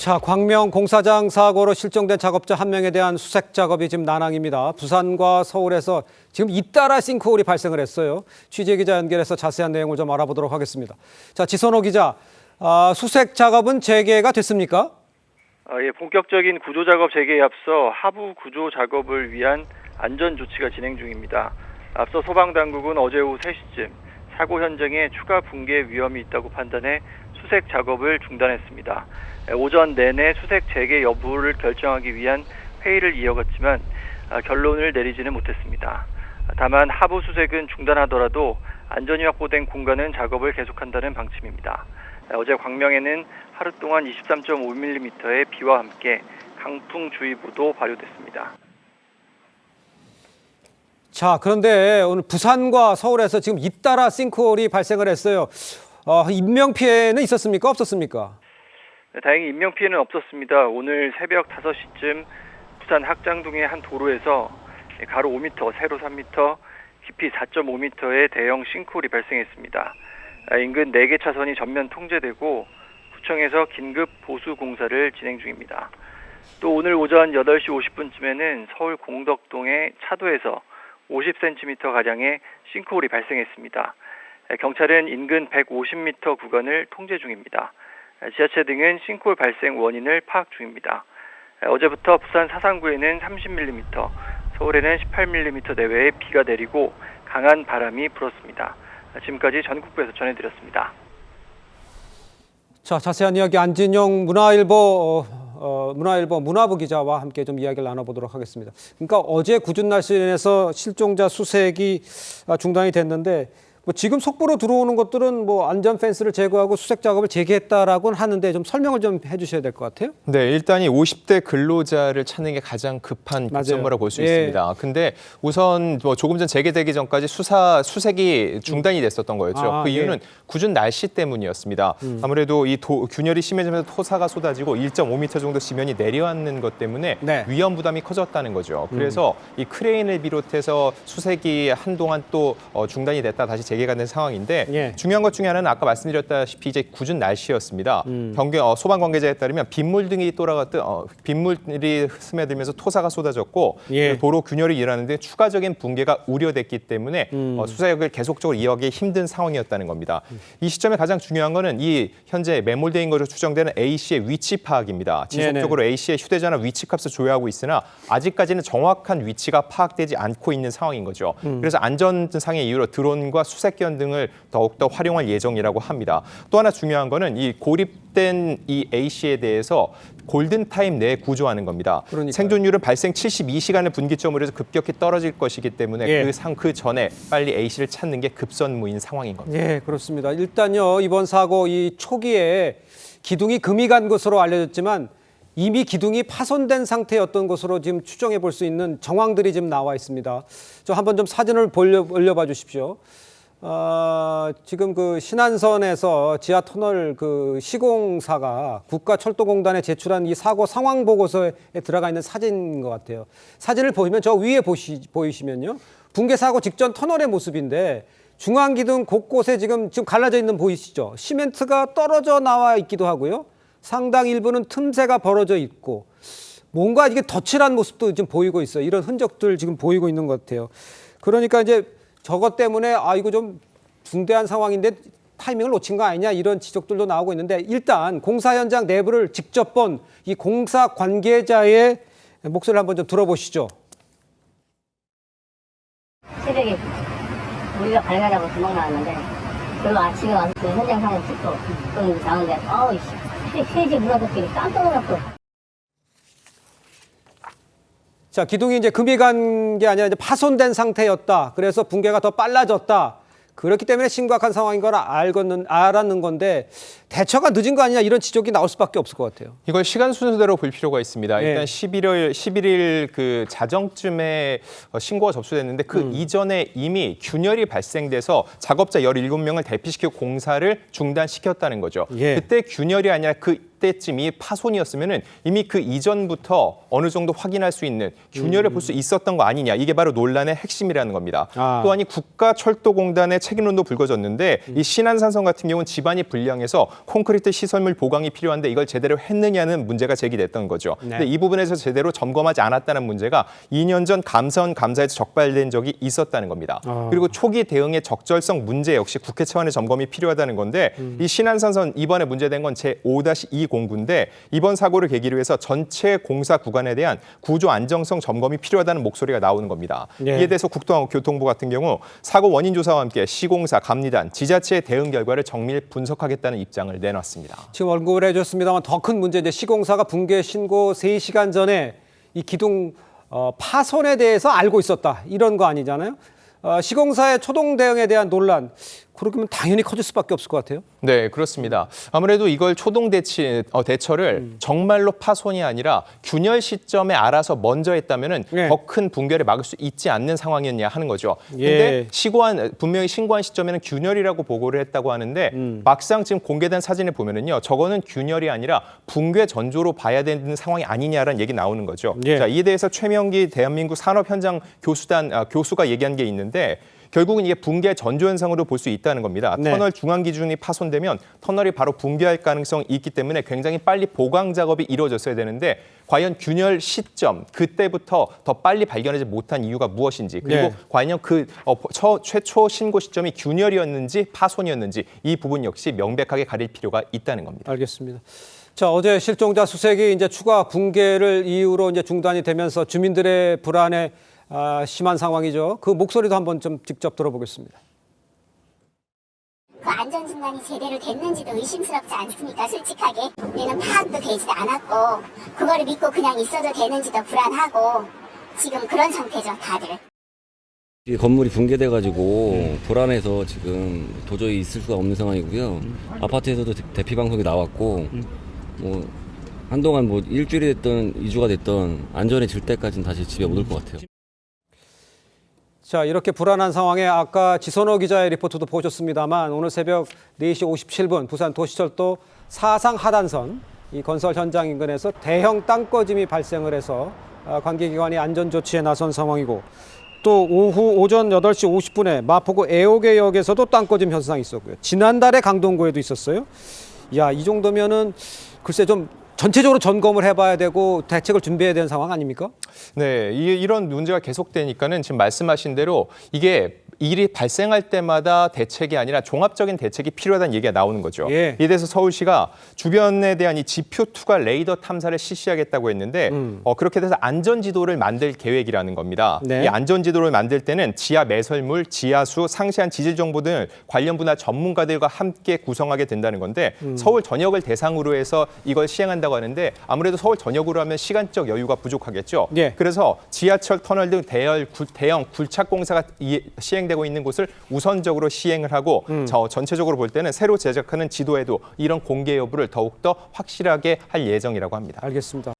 자, 광명 공사장 사고로 실종된 작업자 한 명에 대한 수색 작업이 지금 난항입니다. 부산과 서울에서 지금 잇따라 싱크홀이 발생을 했어요. 취재기자 연결해서 자세한 내용을 좀 알아보도록 하겠습니다. 자, 지선호 기자, 수색 작업은 재개가 됐습니까? 예, 본격적인 구조 작업 재개에 앞서 하부 구조 작업을 위한 안전 조치가 진행 중입니다. 앞서 소방당국은 어제 오후 3시쯤 사고 현장에 추가 붕괴 위험이 있다고 판단해 수색 작업을 중단했습니다. 오전 내내 수색 재개 여부를 결정하기 위한 회의를 이어갔지만 결론을 내리지는 못했습니다. 다만 하부 수색은 중단하더라도 안전이 확보된 공간은 작업을 계속한다는 방침입니다. 어제 광명에는 하루 동안 23.5mm의 비와 함께 강풍주의보도 발효됐습니다. 자, 그런데 오늘 부산과 서울에서 지금 잇따라 싱크홀이 발생을 했어요. 인명피해는 있었습니까? 없었습니까? 다행히 인명피해는 없었습니다. 오늘 새벽 5시쯤 부산 학장동의 한 도로에서 가로 5m, 세로 3m, 깊이 4.5m의 대형 싱크홀이 발생했습니다. 인근 4개 차선이 전면 통제되고 구청에서 긴급 보수 공사를 진행 중입니다. 또 오늘 오전 8시 50분쯤에는 서울 공덕동의 차도에서 50cm가량의 싱크홀이 발생했습니다. 경찰은 인근 150m 구간을 통제 중입니다. 지하철 등은 싱크홀 발생 원인을 파악 중입니다. 어제부터 부산 사상구에는 30mm, 서울에는 18mm 내외의 비가 내리고 강한 바람이 불었습니다. 지금까지 전국부에서 전해드렸습니다. 자, 자세한 이야기 안진영 문화일보 문화부 기자와 함께 좀 이야기를 나눠보도록 하겠습니다. 그러니까 어제 궂은 날씨로 인해서 실종자 수색이 중단이 됐는데 지금 속보로 들어오는 것들은 안전 펜스를 제거하고 수색 작업을 재개했다라고는 하는데 좀 설명을 좀 해주셔야 될 것 같아요. 네, 일단 이 50대 근로자를 찾는 게 가장 급한 급선무라고 볼 수 있습니다. 근데 우선 조금 전 재개되기 전까지 수색이 중단이 됐었던 거였죠. 그 이유는 궂은 날씨 때문이었습니다. 아무래도 이 균열이 심해지면서 토사가 쏟아지고 1.5m 정도 지면이 내려앉는 것 때문에 위험 부담이 커졌다는 거죠. 그래서 이 크레인을 비롯해서 수색이 한동안 또 중단이 됐다 다시 재개가 된 상황인데 중요한 것 중에 하나는 아까 말씀드렸다시피 이제 궂은 날씨였습니다. 소방 관계자에 따르면 빗물 등이 빗물이 스며들면서 토사가 쏟아졌고 도로 균열이 일어나는데 추가적인 붕괴가 우려됐기 때문에 수색을 계속적으로 이어가기 힘든 상황이었다는 겁니다. 이 시점에 가장 중요한 거는 이 현재 매몰되는 것으로 추정되는 A씨의 위치 파악입니다. 지속적으로 A씨의 휴대전화 위치값을 조회하고 있으나 아직까지는 정확한 위치가 파악되지 않고 있는 상황인 거죠. 그래서 안전상의 이유로 드론과 수색견 등을 더욱더 활용할 예정이라고 합니다. 또 하나 중요한 거는 이 고립된 이 A씨에 대해서 골든타임 내에 구조하는 겁니다. 그러니까요. 생존율은 발생 72시간을 분기점으로 해서 급격히 떨어질 것이기 때문에 그 전에 빨리 A씨를 찾는 게 급선무인 상황인 겁니다. 예, 그렇습니다. 일단요, 이번 사고 이 초기에 기둥이 금이 간 것으로 알려졌지만 이미 기둥이 파손된 상태였던 것으로 지금 추정해 볼 수 있는 정황들이 지금 나와 있습니다. 한번 좀 사진을 올려봐 주십시오. 지금 그 신안선에서 지하 터널 그 시공사가 국가철도공단에 제출한 이 사고 상황 보고서에 들어가 있는 사진인 것 같아요. 사진을 보시면 저 위에 보이시면요. 붕괴 사고 직전 터널의 모습인데 중앙 기둥 곳곳에 지금 갈라져 있는 보이시죠? 시멘트가 떨어져 나와 있기도 하고요. 상당 일부는 틈새가 벌어져 있고 뭔가 이게 덧칠한 모습도 지금 보이고 있어요. 이런 흔적들 지금 보이고 있는 것 같아요. 그러니까 이제 저것 때문에 이거 좀 중대한 상황인데 타이밍을 놓친 거 아니냐 이런 지적들도 나오고 있는데 일단 공사 현장 내부를 직접 본 이 공사 관계자의 목소리를 한번 좀 들어보시죠. 새벽에 우리가 발견하고 도망 나왔는데 그리고 아침에 와서 그 현장 사진 찍고 그런 나오는데 쇠지 무너졌길래 깜짝 놀랐고. 자, 기둥이 이제 금이 간 게 아니라 이제 파손된 상태였다. 그래서 붕괴가 더 빨라졌다. 그렇기 때문에 심각한 상황인 걸 알았는 건데 대처가 늦은 거 아니냐 이런 지적이 나올 수밖에 없을 것 같아요. 이걸 시간 순서대로 볼 필요가 있습니다. 일단 11일 그 자정쯤에 신고가 접수됐는데 그 이전에 이미 균열이 발생돼서 작업자 17명을 대피시키고 공사를 중단시켰다는 거죠. 그때 균열이 아니라 그 그때쯤이 파손이었으면은 이미 그 이전부터 어느 정도 확인할 수 있는 균열을 볼 수 있었던 거 아니냐. 이게 바로 논란의 핵심이라는 겁니다. 또한 이 국가철도공단의 책임론도 불거졌는데 이 신안산성 같은 경우는 집안이 불량해서 콘크리트 시설물 보강이 필요한데 이걸 제대로 했느냐는 문제가 제기됐던 거죠. 네. 근데 이 부분에서 제대로 점검하지 않았다는 문제가 2년 전 감사원 감사에서 적발된 적이 있었다는 겁니다. 그리고 초기 대응의 적절성 문제 역시 국회 차원의 점검이 필요하다는 건데 이 신안산선 이번에 문제된 건 제5-2 공구인데 이번 사고를 계기로 해서 전체 공사 구간에 대한 구조 안정성 점검이 필요하다는 목소리가 나오는 겁니다. 네. 이에 대해서 국토교통부 같은 경우 사고 원인 조사와 함께 시공사, 감리단, 지자체의 대응 결과를 정밀 분석하겠다는 입장을 내놨습니다. 지금 언급을 해줬습니다만 더 큰 문제 이제 시공사가 붕괴 신고 3시간 전에 이 기둥 파손에 대해서 알고 있었다 이런 거 아니잖아요. 시공사의 초동 대응에 대한 논란 그러면 당연히 커질 수밖에 없을 것 같아요. 네, 그렇습니다. 아무래도 이걸 초동 대처를 정말로 파손이 아니라 균열 시점에 알아서 먼저 했다면은 네. 더 큰 붕괴를 막을 수 있지 않는 상황이었냐 하는 거죠. 예. 근데 분명히 신고한 시점에는 균열이라고 보고를 했다고 하는데 막상 지금 공개된 사진을 보면은요, 저거는 균열이 아니라 붕괴 전조로 봐야 되는 상황이 아니냐라는 얘기 나오는 거죠. 예. 자, 이에 대해서 최명기 대한민국 산업현장 교수가 얘기한 게 있는데. 결국은 이게 붕괴 전조 현상으로 볼 수 있다는 겁니다. 네. 터널 중앙 기준이 파손되면 터널이 바로 붕괴할 가능성이 있기 때문에 굉장히 빨리 보강 작업이 이루어졌어야 되는데 과연 균열 시점 그때부터 더 빨리 발견하지 못한 이유가 무엇인지 그리고 네. 과연 그 최초 신고 시점이 균열이었는지 파손이었는지 이 부분 역시 명백하게 가릴 필요가 있다는 겁니다. 알겠습니다. 자, 어제 실종자 수색이 이제 추가 붕괴를 이유로 이제 중단이 되면서 주민들의 불안에 심한 상황이죠. 그 목소리도 한번 좀 직접 들어보겠습니다. 그 안전진단이 제대로 됐는지도 의심스럽지 않습니까? 솔직하게 우리는 파악도 되지도 않았고 그거를 믿고 그냥 있어도 되는지도 불안하고 지금 그런 상태죠 다들. 이 건물이 붕괴돼가지고 불안해서 지금 도저히 있을 수가 없는 상황이고요. 아파트에서도 대피 방송이 나왔고 뭐 한동안 뭐 일주일이 됐던 2주가 됐던 안전해질 때까지는 다시 집에 못 올 것 같아요. 자, 이렇게 불안한 상황에 아까 지선호 기자의 리포트도 보셨습니다만 오늘 새벽 4시 57분 부산 도시철도 사상 하단선 이 건설 현장 인근에서 대형 땅꺼짐이 발생을 해서 관계기관이 안전조치에 나선 상황이고 또 오전 8시 50분에 마포구 애호개역에서도 땅꺼짐 현상이 있었고요. 지난달에 강동구에도 있었어요. 야, 이 정도면은 글쎄 좀 전체적으로 점검을 해봐야 되고 대책을 준비해야 되는 상황 아닙니까? 네, 이런 문제가 계속되니까는 지금 말씀하신 대로 이게 일이 발생할 때마다 대책이 아니라 종합적인 대책이 필요하다는 얘기가 나오는 거죠. 예. 이에 대해서 서울시가 주변에 대한 이 지표 투과 레이더 탐사를 실시하겠다고 했는데 그렇게 돼서 안전지도를 만들 계획이라는 겁니다. 네. 이 안전지도를 만들 때는 지하 매설물, 지하수, 상세한 지질 정보 등 관련 분야 전문가들과 함께 구성하게 된다는 건데 서울 전역을 대상으로 해서 이걸 시행한다고 하는데 아무래도 서울 전역으로 하면 시간적 여유가 부족하겠죠. 예. 그래서 지하철 터널 등 대형 굴착 공사가 시행되고 있는 곳을 우선적으로 시행을 하고 전체적으로 볼 때는 새로 제작하는 지도에도 이런 공개 여부를 더욱더 확실하게 할 예정이라고 합니다. 알겠습니다.